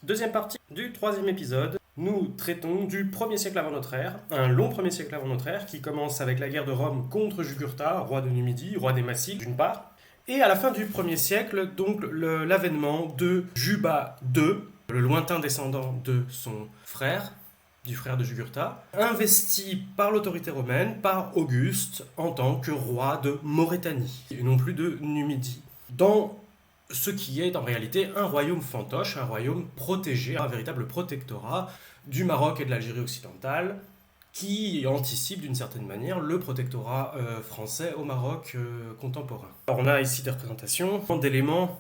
Deuxième partie du troisième épisode. Nous traitons du 1er siècle avant notre ère, un long 1er siècle avant notre ère qui commence avec la guerre de Rome contre Jugurtha, roi de Numidie, roi des Massilies d'une part, et à la fin du 1er siècle, donc l'avènement de Juba II, le lointain descendant de son frère, du frère de Jugurtha, investi par l'autorité romaine, par Auguste, en tant que roi de Maurétanie, et non plus de Numidie. Dans ce qui est en réalité un royaume fantoche, un royaume protégé, un véritable protectorat du Maroc et de l'Algérie occidentale, qui anticipe d'une certaine manière le protectorat français au Maroc contemporain. Alors on a ici des représentations d'éléments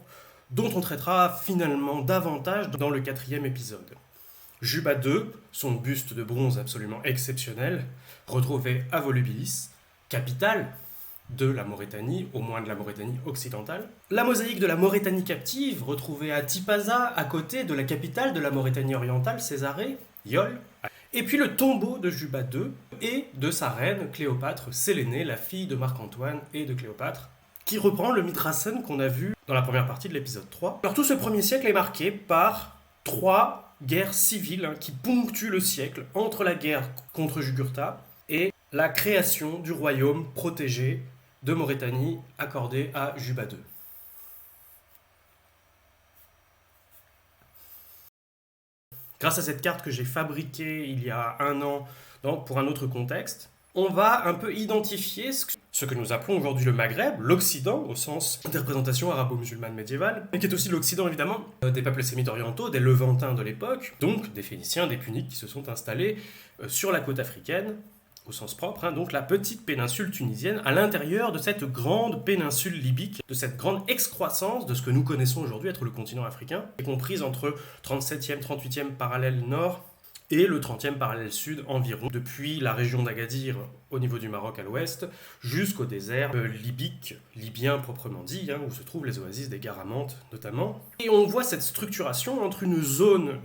dont on traitera finalement davantage dans le 4e épisode. Juba II, son buste de bronze absolument exceptionnel, retrouvé à Volubilis, capitale de la Maurétanie, au moins de la Maurétanie occidentale. La mosaïque de la Maurétanie captive, retrouvée à Tipaza, à côté de la capitale de la Maurétanie orientale, Césarée, Yol. Et puis le tombeau de Juba II et de sa reine Cléopâtre Sélénée, la fille de Marc-Antoine et de Cléopâtre, qui reprend le Mithrasen qu'on a vu dans la première partie de l'épisode 3. Alors tout ce 1er siècle est marqué par 3 guerres civiles qui ponctuent le siècle, entre la guerre contre Jugurtha et la création du royaume protégé de Maurétanie accordé à Juba II. Grâce à cette carte que j'ai fabriquée il y a un an pour un autre contexte, on va un peu identifier ce que nous appelons aujourd'hui le Maghreb, l'Occident, au sens des représentations arabo-musulmanes médiévales, mais qui est aussi l'Occident évidemment des peuples sémites orientaux, des Levantins de l'époque, donc des Phéniciens, des Puniques qui se sont installés sur la côte africaine, au sens propre, donc la petite péninsule tunisienne, à l'intérieur de cette grande péninsule libyque, de cette grande excroissance de ce que nous connaissons aujourd'hui être le continent africain, comprise entre 37e, 38e parallèle nord et le 30e parallèle sud environ, depuis la région d'Agadir au niveau du Maroc à l'ouest, jusqu'au désert libyque, libyen proprement dit, où se trouvent les oasis des Garamantes notamment. Et on voit cette structuration entre une zone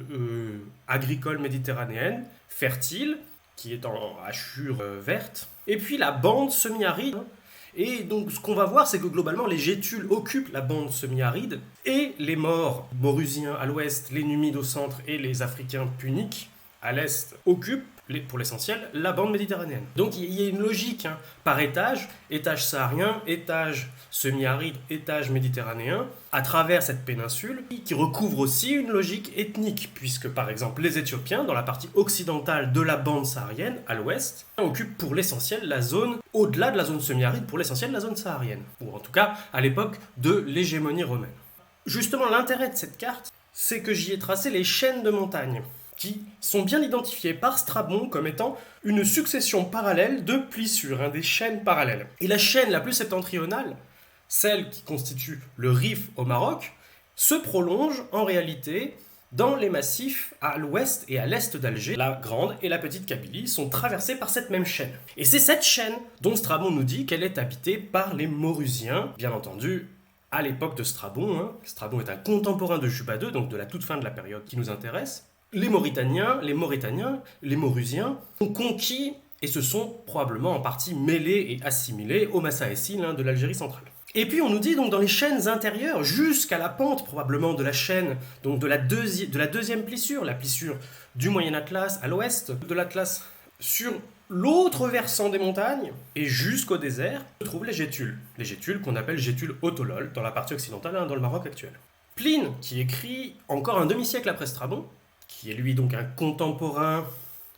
agricole méditerranéenne, fertile, qui est en hachure verte, et puis la bande semi-aride. Et donc ce qu'on va voir, c'est que globalement les Gétules occupent la bande semi-aride, et les Maures maurusiens à l'ouest, les Numides au centre et les Africains puniques à l'est occupent, pour l'essentiel, la bande méditerranéenne. Donc il y a une logique par étage saharien, étage semi-aride, étage méditerranéen, à travers cette péninsule, qui recouvre aussi une logique ethnique, puisque par exemple les Éthiopiens, dans la partie occidentale de la bande saharienne, à l'ouest, occupent pour l'essentiel la zone, au-delà de la zone semi-aride, pour l'essentiel la zone saharienne, ou en tout cas à l'époque de l'hégémonie romaine. Justement, l'intérêt de cette carte, c'est que j'y ai tracé les chaînes de montagnes, qui sont bien identifiés par Strabon comme étant une succession parallèle de plissures, des chaînes parallèles. Et la chaîne la plus septentrionale, celle qui constitue le Rif au Maroc, se prolonge en réalité dans les massifs à l'ouest et à l'est d'Alger. La grande et la petite Kabylie sont traversées par cette même chaîne. Et c'est cette chaîne dont Strabon nous dit qu'elle est habitée par les Maurusiens, bien entendu, à l'époque de Strabon. Strabon est un contemporain de Juba II, donc de la toute fin de la période qui nous intéresse. Les Mauritaniens, les Maurusiens ont conquis et se sont probablement en partie mêlés et assimilés aux Massaessines de l'Algérie centrale. Et puis on nous dit donc dans les chaînes intérieures, jusqu'à la pente probablement de la chaîne, donc de la deuxième plissure, la plissure du Moyen Atlas à l'ouest, de l'Atlas sur l'autre versant des montagnes, et jusqu'au désert, se trouvent les Gétules qu'on appelle Gétules Autolol, dans la partie occidentale, dans le Maroc actuel. Pline, qui écrit encore un demi-siècle après Strabon, qui est lui donc un contemporain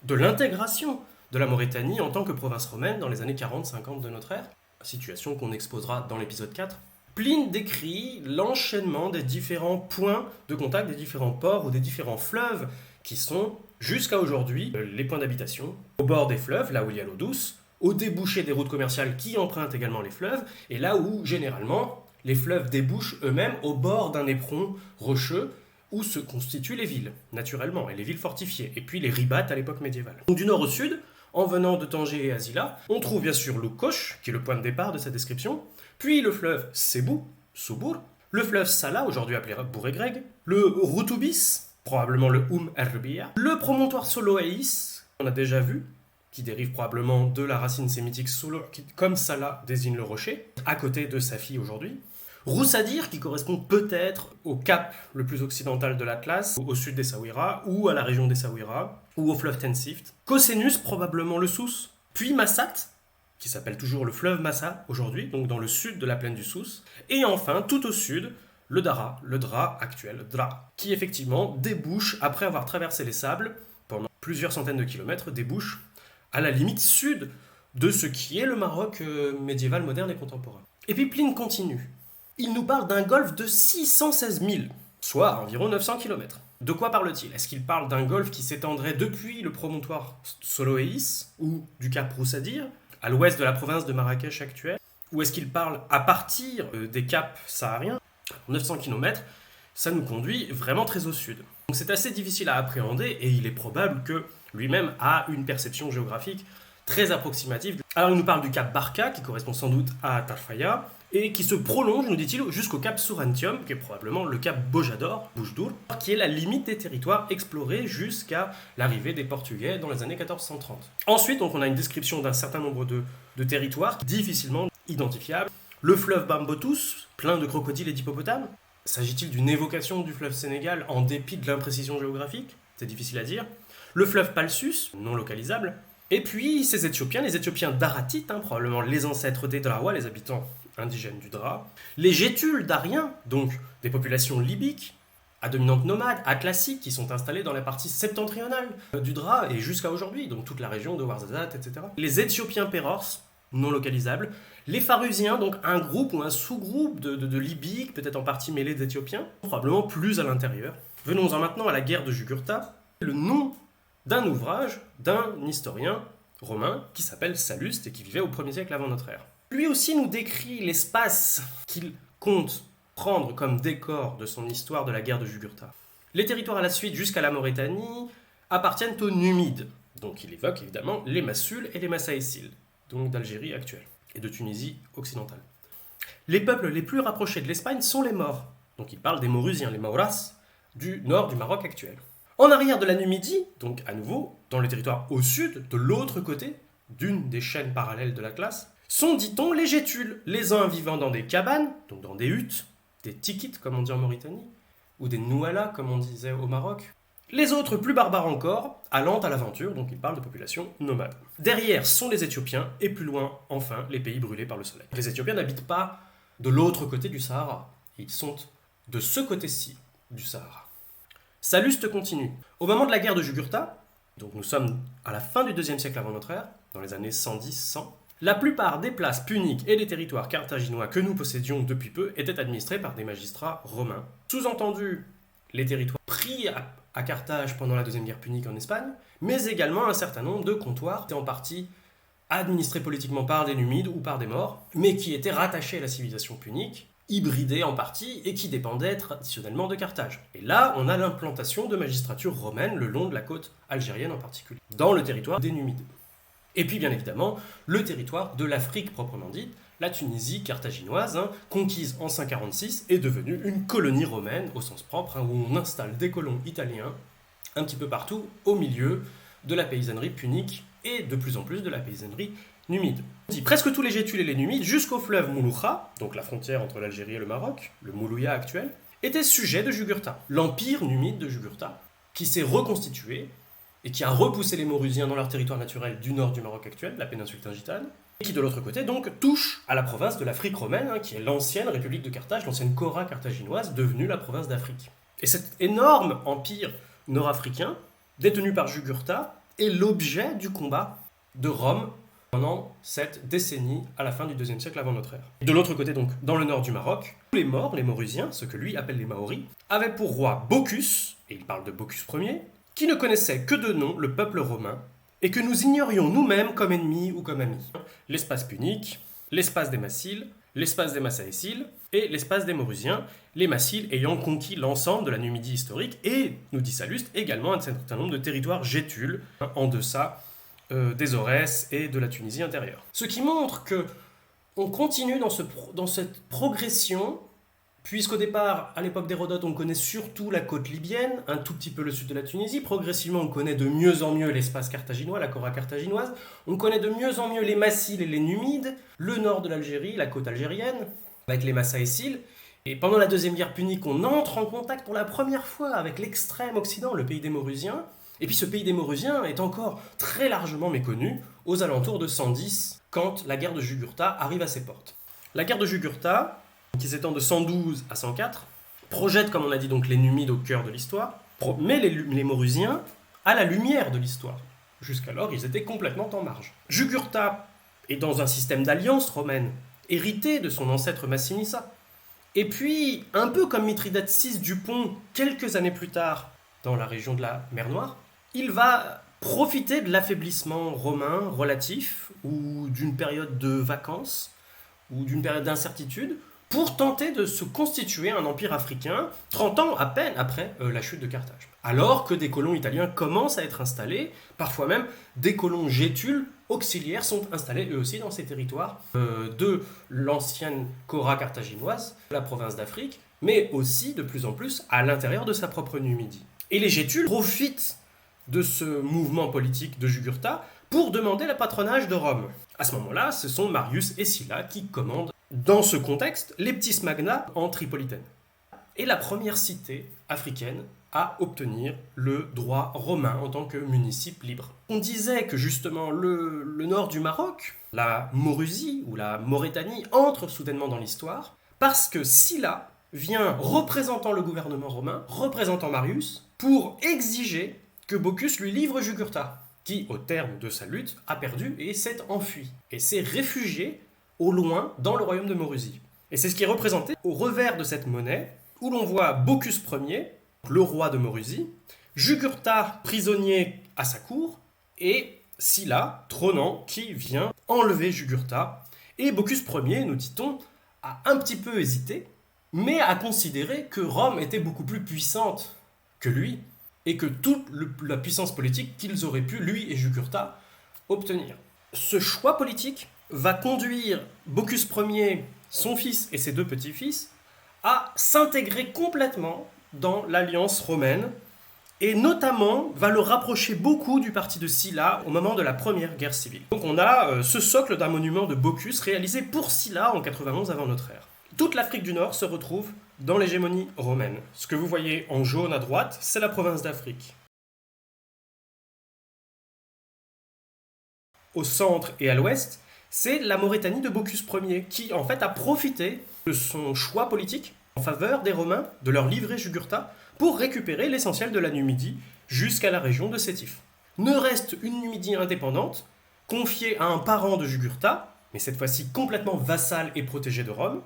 de l'intégration de la Maurétanie en tant que province romaine dans les années 40-50 de notre ère, situation qu'on exposera dans l'épisode 4. Pline décrit l'enchaînement des différents points de contact, des différents ports ou des différents fleuves qui sont, jusqu'à aujourd'hui, les points d'habitation, au bord des fleuves, là où il y a l'eau douce, au débouché des routes commerciales qui empruntent également les fleuves, et là où, généralement, les fleuves débouchent eux-mêmes au bord d'un éperon rocheux, où se constituent les villes, naturellement, et les villes fortifiées, et puis les ribates à l'époque médiévale. Donc, du nord au sud, en venant de Tanger et Azila, on trouve bien sûr l'Oukosh, qui est le point de départ de cette description, puis le fleuve Sebou, Soubour, le fleuve Sala, aujourd'hui appelé Bouregreg, le Routoubis, probablement le Erbiya, le promontoire Soloaïs, qu'on a déjà vu, qui dérive probablement de la racine sémitique Solo, qui, comme Salah désigne le rocher, à côté de Safi aujourd'hui, Roussadir, qui correspond peut-être au cap le plus occidental de l'Atlas, au sud des Saouira, ou à la région des Saouira, ou au fleuve Tensift. Cosenus, probablement le Souss. Puis Massat, qui s'appelle toujours le fleuve Massa aujourd'hui, donc dans le sud de la plaine du Souss. Et enfin, tout au sud, le Dara, le Dra actuel, Dra, qui effectivement débouche, après avoir traversé les sables, pendant plusieurs centaines de kilomètres, débouche à la limite sud de ce qui est le Maroc médiéval, moderne et contemporain. Et puis Pline continue. Il nous parle d'un golfe de 616 000, soit environ 900 km. De quoi parle-t-il? Est-ce qu'il parle d'un golfe qui s'étendrait depuis le promontoire Soloéis, ou du cap Roussadir, à l'ouest de la province de Marrakech actuelle? Ou est-ce qu'il parle à partir des caps sahariens? 900 km, ça nous conduit vraiment très au sud. Donc c'est assez difficile à appréhender et il est probable que lui-même a une perception géographique très approximative. Alors il nous parle du cap Barka, qui correspond sans doute à Tarfaya, et qui se prolonge, nous dit-il, jusqu'au cap Sourantium, qui est probablement le cap Bojador, Boujdour, qui est la limite des territoires explorés jusqu'à l'arrivée des Portugais dans les années 1430. Ensuite, donc, on a une description d'un certain nombre de territoires difficilement identifiables. Le fleuve Bambotus, plein de crocodiles et d'hippopotames. S'agit-il d'une évocation du fleuve Sénégal en dépit de l'imprécision géographique? C'est difficile à dire. Le fleuve Palsus, non localisable. Et puis ces Éthiopiens, les Éthiopiens daratites, probablement les ancêtres des Drawa, les habitants indigènes du Dra. Les Gétules d'Ariens, donc des populations libyques, à dominante nomade, atlassiques, qui sont installées dans la partie septentrionale du Dra et jusqu'à aujourd'hui, donc toute la région de Ouarzazate, etc. Les Éthiopiens Péros, non localisables. Les Pharusiens, donc un groupe ou un sous-groupe de Libyques, peut-être en partie mêlés d'Éthiopiens, probablement plus à l'intérieur. Venons-en maintenant à la guerre de Jugurtha, le nom d'un ouvrage d'un historien romain qui s'appelle Salluste et qui vivait au 1er siècle avant notre ère. Lui aussi nous décrit l'espace qu'il compte prendre comme décor de son histoire de la guerre de Jugurtha. Les territoires à la suite jusqu'à la Mauritanie appartiennent aux Numides, donc il évoque évidemment les Massuls et les Massaïciles, donc d'Algérie actuelle et de Tunisie occidentale. Les peuples les plus rapprochés de l'Espagne sont les Maures, donc il parle des Maurusiens, les Mauras, du nord du Maroc actuel. En arrière de la Numidie, donc à nouveau dans le territoire au sud, de l'autre côté d'une des chaînes parallèles de l'Atlas, sont, dit-on, les Gétules, les uns vivant dans des cabanes, donc dans des huttes, des tikites comme on dit en Mauritanie, ou des nouala comme on disait au Maroc. Les autres, plus barbares encore, allant à l'aventure, donc ils parlent de populations nomades. Derrière sont les Éthiopiens, et plus loin, enfin, les pays brûlés par le soleil. Les Éthiopiens n'habitent pas de l'autre côté du Sahara, ils sont de ce côté-ci du Sahara. Salluste continue. Au moment de la guerre de Jugurtha, donc nous sommes à la fin du 2e siècle avant notre ère, dans les années 110-100, la plupart des places puniques et des territoires carthaginois que nous possédions depuis peu étaient administrés par des magistrats romains. Sous-entendu, les territoires pris à Carthage pendant la Deuxième Guerre punique en Espagne, mais également un certain nombre de comptoirs qui étaient en partie administrés politiquement par des Numides ou par des Maures, mais qui étaient rattachés à la civilisation punique, hybridés en partie et qui dépendaient traditionnellement de Carthage. Et là, on a l'implantation de magistrature romaine le long de la côte algérienne en particulier, dans le territoire des Numides. Et puis bien évidemment, le territoire de l'Afrique proprement dite, la Tunisie carthaginoise, conquise en 546, est devenue une colonie romaine au sens propre, où on installe des colons italiens un petit peu partout au milieu de la paysannerie punique et de plus en plus de la paysannerie numide. On dit presque tous les Gétules et les Numides, jusqu'au fleuve Mouloucha, donc la frontière entre l'Algérie et le Maroc, le Moulouya actuel, étaient sujets de Jugurtha, l'empire numide de Jugurtha, qui s'est reconstitué et qui a repoussé les Maurusiens dans leur territoire naturel du nord du Maroc actuel, la péninsule Tingitane, et qui de l'autre côté donc touche à la province de l'Afrique romaine, qui est l'ancienne République de Carthage, l'ancienne Cora carthaginoise, devenue la province d'Afrique. Et cet énorme empire nord-africain, détenu par Jugurtha, est l'objet du combat de Rome pendant cette décennie à la fin du 2e siècle avant notre ère. De l'autre côté donc, dans le nord du Maroc, les Maures, les Maurusiens, ce que lui appelle les Maoris, avaient pour roi Bocchus, et il parle de Bocchus Ier, qui ne connaissait que de nom le peuple romain, et que nous ignorions nous-mêmes comme ennemis ou comme amis. L'espace punique, l'espace des Massiles, l'espace des Massaïciles et l'espace des Maurusiens, les Massiles ayant conquis l'ensemble de la Numidie historique et, nous dit Salluste, également un certain nombre de territoires gétules en deçà des Aurès et de la Tunisie intérieure. Ce qui montre que on continue dans cette progression, puisqu'au départ, à l'époque d'Hérodote, on connaît surtout la côte libyenne, un tout petit peu le sud de la Tunisie. Progressivement, on connaît de mieux en mieux l'espace carthaginois, la Cora carthaginoise. On connaît de mieux en mieux les Massiles et les Numides, le nord de l'Algérie, la côte algérienne, avec les Massaïciles. Et pendant la Deuxième Guerre punique, on entre en contact pour la première fois avec l'extrême Occident, le pays des Maurusiens. Et puis ce pays des Maurusiens est encore très largement méconnu aux alentours de 110, quand la guerre de Jugurtha arrive à ses portes. La guerre de Jugurtha, qui s'étend de 112 à 104, projette, comme on a dit, donc les Numides au cœur de l'histoire, mais les Maurusiens à la lumière de l'histoire. Jusqu'alors, ils étaient complètement en marge. Jugurtha est dans un système d'alliance romaine, hérité de son ancêtre Massinissa. Et puis, un peu comme Mithridate VI du Pont, quelques années plus tard, dans la région de la mer Noire, il va profiter de l'affaiblissement romain relatif, ou d'une période de vacances, ou d'une période d'incertitude, pour tenter de se constituer un empire africain 30 ans à peine après la chute de Carthage. Alors que des colons italiens commencent à être installés, parfois même des colons gétules auxiliaires sont installés eux aussi dans ces territoires de l'ancienne Cora carthaginoise, la province d'Afrique, mais aussi de plus en plus à l'intérieur de sa propre Numidie. Et les gétules profitent de ce mouvement politique de Jugurtha pour demander le patronage de Rome. À ce moment-là, ce sont Marius et Sylla qui commandent, dans ce contexte, les petits magnats en Tripolitaine. Et la première cité africaine à obtenir le droit romain en tant que municipe libre. On disait que justement le nord du Maroc, la Maurusie ou la Maurétanie, entre soudainement dans l'histoire, parce que Sylla vient représentant le gouvernement romain, représentant Marius, pour exiger que Bocchus lui livre Jugurtha, qui, au terme de sa lutte, a perdu et s'est enfui, et s'est réfugié au loin dans le royaume de Maurusie. Et c'est ce qui est représenté au revers de cette monnaie, où l'on voit Bocchus Ier, le roi de Maurusie, Jugurtha prisonnier à sa cour, et Sylla, trônant, qui vient enlever Jugurtha. Et Bocchus Ier, nous dit-on, a un petit peu hésité, mais a considéré que Rome était beaucoup plus puissante que lui, et que toute la puissance politique qu'ils auraient pu, lui et Jugurtha, obtenir. Ce choix politique va conduire Bocchus Ier, son fils et ses deux petits-fils, à s'intégrer complètement dans l'alliance romaine, et notamment va le rapprocher beaucoup du parti de Sylla au moment de la première guerre civile. Donc on a ce socle d'un monument de Bocchus réalisé pour Sylla en 91 avant notre ère. Toute l'Afrique du Nord se retrouve dans l'hégémonie romaine. Ce que vous voyez en jaune à droite, c'est la province d'Afrique. Au centre et à l'ouest, c'est la Maurétanie de Bocchus Ier, qui en fait a profité de son choix politique en faveur des Romains, de leur livrer Jugurtha, pour récupérer l'essentiel de la Numidie jusqu'à la région de Sétif. Ne reste une Numidie indépendante, confiée à un parent de Jugurtha, mais cette fois-ci complètement vassal et protégé de Rome,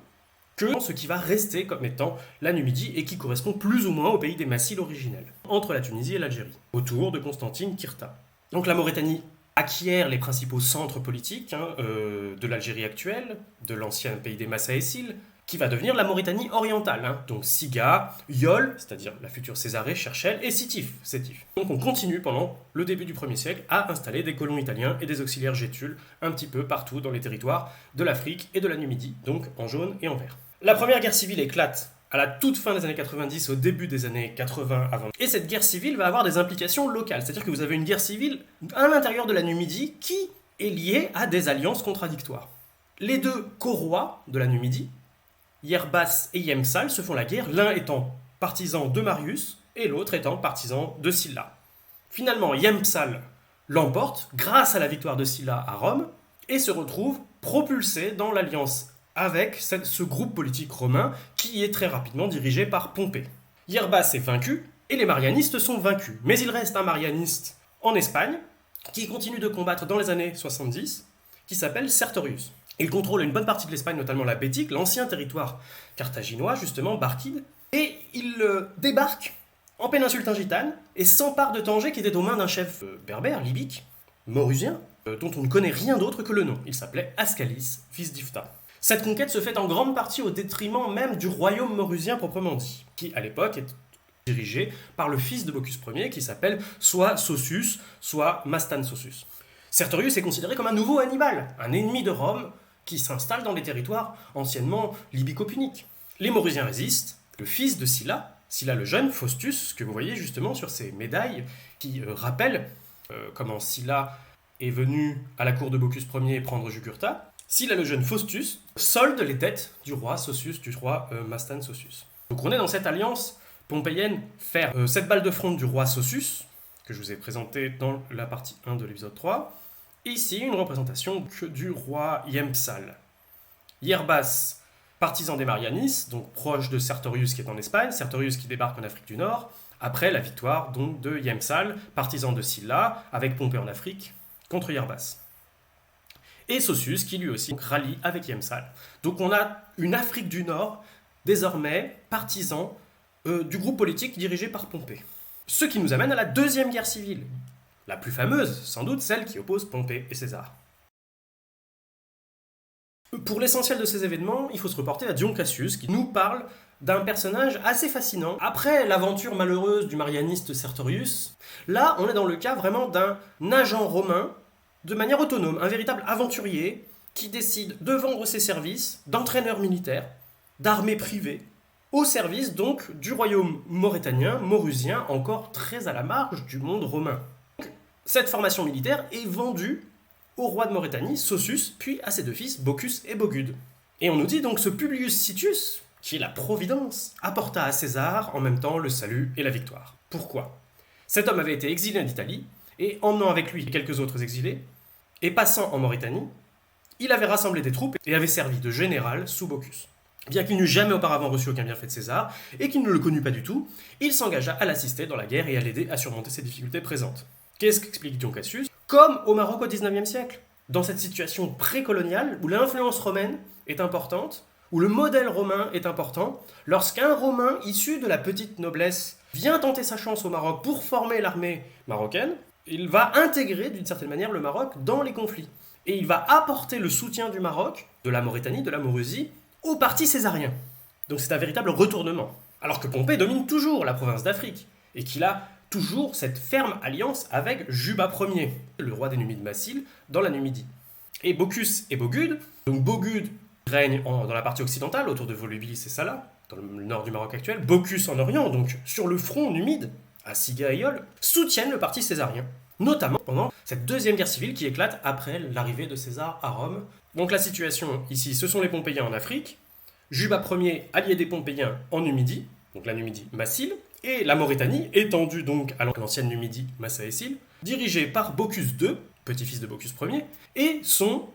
que ce qui va rester comme étant la Numidie et qui correspond plus ou moins au pays des Massiles originels, entre la Tunisie et l'Algérie, autour de Constantine Kirta. Donc la Maurétanie acquiert les principaux centres politiques de l'Algérie actuelle, de l'ancien pays des Massaéciles, qui va devenir la Maurétanie orientale, donc Siga, Yol, c'est-à-dire la future Césarée, Cherchel, et Sétif. Donc on continue pendant le début du 1er siècle à installer des colons italiens et des auxiliaires gétules un petit peu partout dans les territoires de l'Afrique et de la Numidie, donc en jaune et en vert. La première guerre civile éclate à la toute fin des années 90, au début des années 80 avant. Et cette guerre civile va avoir des implications locales, c'est-à-dire que vous avez une guerre civile à l'intérieur de la Numidie qui est liée à des alliances contradictoires. Les deux corois de la Numidie, Yerbas et Yemsal, se font la guerre, l'un étant partisan de Marius et l'autre étant partisan de Sylla. Finalement, Yemsal l'emporte grâce à la victoire de Sylla à Rome et se retrouve propulsé dans l'alliance avec ce groupe politique romain qui est très rapidement dirigé par Pompée. Yerbas est vaincu et les marianistes sont vaincus. Mais il reste un marianiste en Espagne qui continue de combattre dans les années 70, qui s'appelle Sertorius. Il contrôle une bonne partie de l'Espagne, notamment la Bétique, l'ancien territoire carthaginois, justement, Barkide, et il débarque en péninsule Tingitane et s'empare de Tanger qui était aux mains d'un chef berbère, libyque, maurusien, dont on ne connaît rien d'autre que le nom. Il s'appelait Ascalis, fils d'Ifta. Cette conquête se fait en grande partie au détriment même du royaume maurusien proprement dit, qui à l'époque est dirigé par le fils de Bocchus Ier qui s'appelle soit Sosius, soit Mastan Sosius. Sertorius est considéré comme un nouveau Hannibal, un ennemi de Rome qui s'installe dans les territoires anciennement libyco-puniques. Les Maurusiens résistent, le fils de Sylla, Sylla le jeune, Faustus, que vous voyez justement sur ces médailles, qui rappellent comment Sylla est venu à la cour de Bocchus Ier prendre Jugurtha. Sylla le jeune Faustus solde les dettes du roi Sosius, du roi Mastan Sosius. Donc on est dans cette alliance pompéienne ferme. Cette balle de front du roi Sosius, que je vous ai présenté dans la partie 1 de l'épisode 3, ici une représentation du roi Hiempsal. Hierbas, partisan des Marianis, donc proche de Sertorius qui est en Espagne, Sertorius qui débarque en Afrique du Nord, après la victoire donc de Hiempsal, partisan de Sylla, avec Pompée en Afrique, contre Hierbas. Et Sosius qui lui aussi rallie avec Hiempsal. Donc on a une Afrique du Nord, désormais partisan du groupe politique dirigé par Pompée. Ce qui nous amène à la Deuxième Guerre civile, la plus fameuse, sans doute celle qui oppose Pompée et César. Pour l'essentiel de ces événements, il faut se reporter à Dion Cassius, qui nous parle d'un personnage assez fascinant. Après l'aventure malheureuse du marianiste Sertorius, là, on est dans le cas vraiment d'un agent romain de manière autonome, un véritable aventurier qui décide de vendre ses services d'entraîneur militaire, d'armée privée, au service donc du royaume maurétanien, maurusien, encore très à la marge du monde romain. Cette formation militaire est vendue au roi de Maurétanie, Sosius, puis à ses deux fils, Bocchus et Bogude. Et on nous dit donc ce Publius Sitius, qui est la Providence, apporta à César en même temps le salut et la victoire. Pourquoi ? Cet homme avait été exilé d'Italie, et emmenant avec lui quelques autres exilés, et passant en Maurétanie, il avait rassemblé des troupes et avait servi de général sous Bocchus. Bien qu'il n'eût jamais auparavant reçu aucun bienfait de César, et qu'il ne le connût pas du tout, il s'engagea à l'assister dans la guerre et à l'aider à surmonter ses difficultés présentes. Qu'est-ce qu'explique Dion Cassius ? Comme au Maroc au XIXe siècle, dans cette situation précoloniale où l'influence romaine est importante, où le modèle romain est important, lorsqu'un Romain issu de la petite noblesse vient tenter sa chance au Maroc pour former l'armée marocaine, il va intégrer d'une certaine manière le Maroc dans les conflits. Et il va apporter le soutien du Maroc, de la Maurétanie, de la Maurusie, au parti césarien. Donc c'est un véritable retournement. Alors que Pompée domine toujours la province d'Afrique, et qu'il a toujours cette ferme alliance avec Juba Ier, le roi des Numides Massile, dans la Numidie. Et Bocchus et Bogude, donc Bogude règne dans la partie occidentale, autour de Volubilis et Sala, dans le nord du Maroc actuel, Bocchus en Orient, donc sur le front numide, à Siga et Yol, soutiennent le parti césarien, notamment pendant cette deuxième guerre civile qui éclate après l'arrivée de César à Rome. Donc la situation ici, ce sont les Pompéiens en Afrique, Juba Ier allié des Pompéiens en Numidie, donc la Numidie Massile, et la Maurétanie, étendue donc à l'ancienne Numidie Massaécile, dirigée par Bocchus II, petit-fils de Bocchus Ier, et son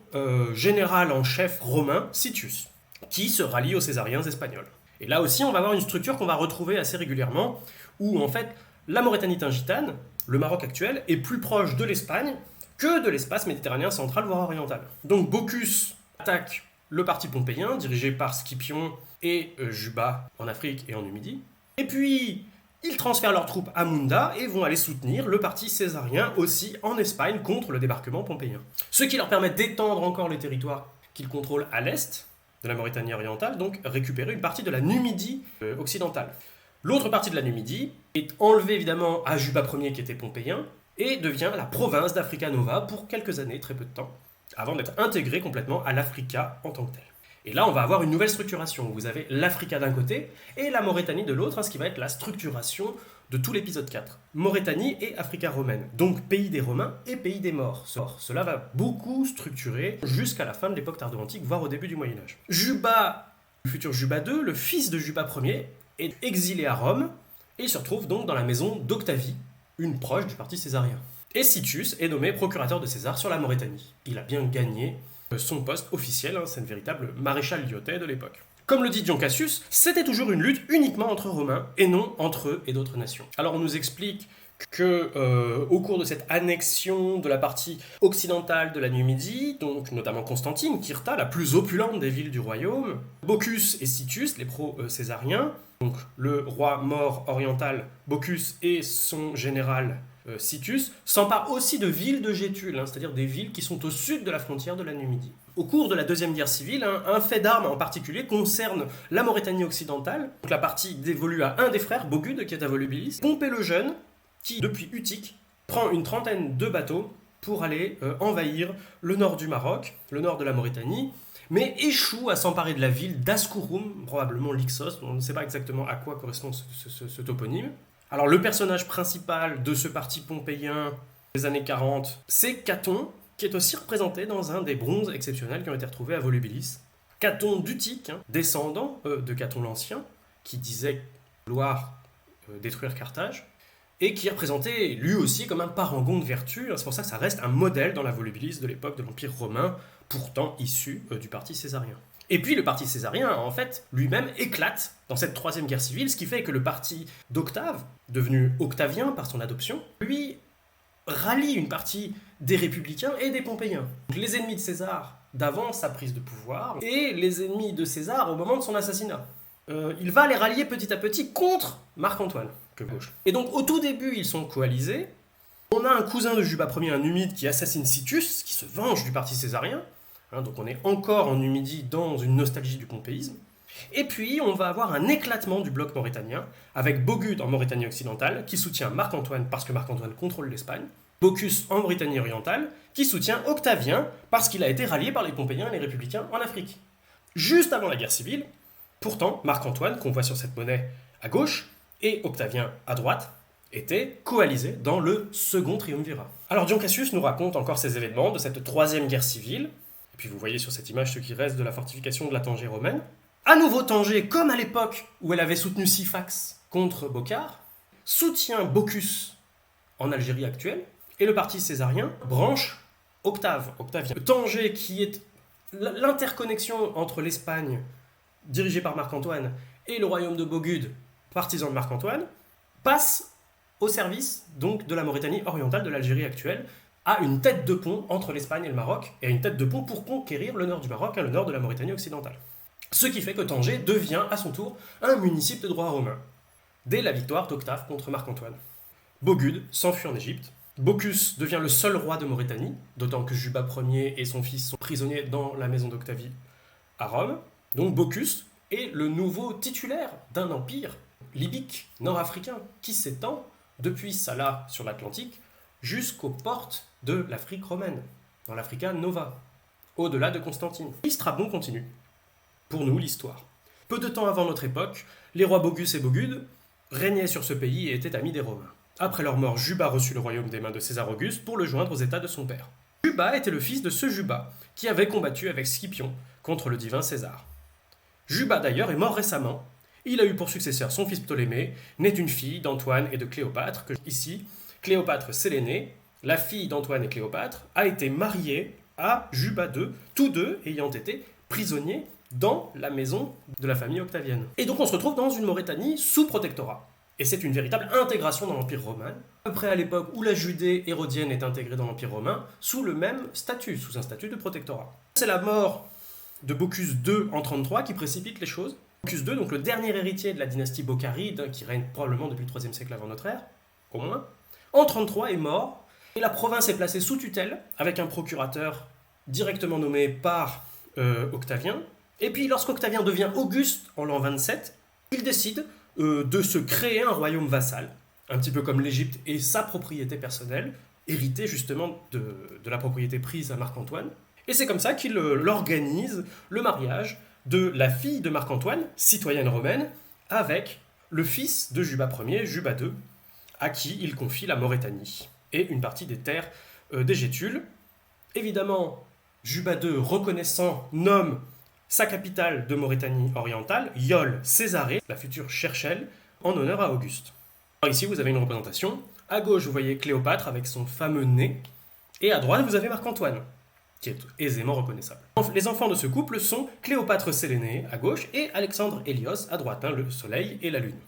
général en chef romain, Sitius, qui se rallie aux Césariens espagnols. Et là aussi, on va avoir une structure qu'on va retrouver assez régulièrement, où en fait, la Maurétanie tingitane, le Maroc actuel, est plus proche de l'Espagne que de l'espace méditerranéen central, voire oriental. Donc Bocchus attaque le parti pompéien, dirigé par Scipion et Juba en Afrique et en Numidie. Et puis, ils transfèrent leurs troupes à Munda et vont aller soutenir le parti césarien aussi en Espagne contre le débarquement pompéien. Ce qui leur permet d'étendre encore les territoires qu'ils contrôlent à l'est de la Maurétanie orientale, donc récupérer une partie de la Numidie occidentale. L'autre partie de la Numidie est enlevée évidemment à Juba Ier qui était pompéien et devient la province d'Africa Nova pour quelques années, très peu de temps, avant d'être intégrée complètement à l'Africa en tant que telle. Et là, on va avoir une nouvelle structuration. Vous avez l'Africa d'un côté et la Maurétanie de l'autre, ce qui va être la structuration de tout l'épisode 4. Maurétanie et Africa romaine. Donc pays des Romains et pays des morts. Cela va beaucoup structurer jusqu'à la fin de l'époque tardo-antique, voire au début du Moyen-Âge. Juba, le futur Juba II, le fils de Juba Ier, est exilé à Rome et se retrouve donc dans la maison d'Octavie, une proche du parti césarien. Et Sitius est nommé procurateur de César sur la Maurétanie. Il a bien gagné son poste officiel, c'est une véritable maréchal lyotais de l'époque. Comme le dit Dion Cassius, c'était toujours une lutte uniquement entre Romains et non entre eux et d'autres nations. Alors on nous explique que au cours de cette annexion de la partie occidentale de la Numidie, donc notamment Constantine, Cirta, la plus opulente des villes du royaume, Bocchus et Sitius, les pro-césariens, donc le roi mort oriental Bocchus et son général Sitius, s'emparent aussi de villes de Gétule, c'est-à-dire des villes qui sont au sud de la frontière de la Numidie. Au cours de la Deuxième Guerre civile, un fait d'armes en particulier concerne la Maurétanie occidentale, donc la partie dévolue à un des frères, Bogude, qui est à Volubilis, Pompée le Jeune, qui, depuis Utique, prend une trentaine de bateaux pour aller envahir le nord du Maroc, le nord de la Maurétanie, mais échoue à s'emparer de la ville d'Ascurum, probablement l'Ixos, on ne sait pas exactement à quoi correspond ce toponyme. Alors le personnage principal de ce parti pompéien des années 40, c'est Caton, qui est aussi représenté dans un des bronzes exceptionnels qui ont été retrouvés à Volubilis. Caton d'Utique, descendant de Caton l'Ancien, qui disait vouloir détruire Carthage, et qui est représenté lui aussi comme un parangon de vertu. C'est pour ça que ça reste un modèle dans la Volubilis de l'époque de l'Empire romain, pourtant issu du parti césarien. Et puis le parti césarien, en fait, lui-même éclate dans cette troisième guerre civile, ce qui fait que le parti d'Octave, devenu octavien par son adoption, lui rallie une partie des républicains et des pompéiens. Donc, les ennemis de César d'avant sa prise de pouvoir, et les ennemis de César au moment de son assassinat. Il va les rallier petit à petit contre Marc-Antoine. Et donc au tout début, ils sont coalisés. On a un cousin de Juba Ier, un Numide, qui assassine Citus, qui se venge du parti césarien. Donc on est encore en Numidie dans une nostalgie du pompéisme. Et puis on va avoir un éclatement du bloc mauritanien, avec Bogude en Mauritanie occidentale, qui soutient Marc-Antoine parce que Marc-Antoine contrôle l'Espagne, Bocchus en Mauritanie orientale, qui soutient Octavien parce qu'il a été rallié par les Pompéiens et les Républicains en Afrique. Juste avant la guerre civile, pourtant, Marc-Antoine, qu'on voit sur cette monnaie à gauche, et Octavien à droite, étaient coalisés dans le second triumvirat. Alors Dion Cassius nous raconte encore ces événements de cette troisième guerre civile, et puis vous voyez sur cette image ce qui reste de la fortification de la Tanger romaine. À nouveau Tanger, comme à l'époque où elle avait soutenu Syphax contre Bocar, soutient Bocchus en Algérie actuelle, et le parti césarien branche Octavien. Tanger, qui est l'interconnexion entre l'Espagne, dirigée par Marc-Antoine, et le royaume de Bogude, partisan de Marc-Antoine, passe au service donc de la Mauritanie orientale, de l'Algérie actuelle, à une tête de pont entre l'Espagne et le Maroc, et une tête de pont pour conquérir le nord du Maroc et le nord de la Mauritanie occidentale. Ce qui fait que Tanger devient à son tour un municipe de droit romain, dès la victoire d'Octave contre Marc-Antoine. Bogude s'enfuit en Égypte. Bocchus devient le seul roi de Mauritanie, d'autant que Juba Ier et son fils sont prisonniers dans la maison d'Octavie à Rome. Donc Bocchus est le nouveau titulaire d'un empire libyque, nord-africain, qui s'étend depuis Salah sur l'Atlantique jusqu'aux portes de l'Afrique romaine, dans l'Africa Nova, au-delà de Constantine. Strabon continue. Pour nous, l'histoire. Peu de temps avant notre époque, les rois Bogus et Bogude régnaient sur ce pays et étaient amis des Romains. Après leur mort, Juba reçut le royaume des mains de César Auguste pour le joindre aux états de son père. Juba était le fils de ce Juba, qui avait combattu avec Scipion contre le divin César. Juba d'ailleurs est mort récemment. Il a eu pour successeur son fils Ptolémée, né d'une fille d'Antoine et de Cléopâtre, que ici, Cléopâtre Sélénée, la fille d'Antoine et Cléopâtre, a été mariée à Juba II, tous deux ayant été prisonniers dans la maison de la famille octavienne. Et donc on se retrouve dans une Mauritanie sous protectorat. Et c'est une véritable intégration dans l'Empire romain, à peu près à l'époque où la Judée hérodienne est intégrée dans l'Empire romain, sous le même statut, sous un statut de protectorat. C'est la mort de Bocchus II en 33 qui précipite les choses. Bocchus II, donc le dernier héritier de la dynastie Boccaride, qui règne probablement depuis le 3e siècle avant notre ère, au moins, en 33 est mort, et la province est placée sous tutelle, avec un procurateur directement nommé par Octavien. Et puis lorsqu'Octavien devient Auguste en l'an 27, il décide de se créer un royaume vassal, un petit peu comme l'Égypte et sa propriété personnelle, héritée justement de la propriété prise à Marc-Antoine. Et c'est comme ça qu'il organise le mariage de la fille de Marc-Antoine, citoyenne romaine, avec le fils de Juba Ier, Juba II, à qui il confie la Mauritanie et une partie des terres des Gétules. Évidemment, Juba II, reconnaissant, nomme sa capitale de Mauritanie orientale, Yol Césarée, la future Cherchel, en honneur à Auguste. Alors ici, vous avez une représentation. À gauche, vous voyez Cléopâtre avec son fameux nez, et à droite, vous avez Marc-Antoine, qui est aisément reconnaissable. Les enfants de ce couple sont Cléopâtre Sélénée à gauche et Alexandre Hélios à droite, le soleil et la lune.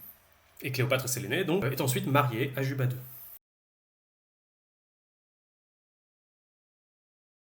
Et Cléopâtre Sélénée donc, est ensuite mariée à Juba II.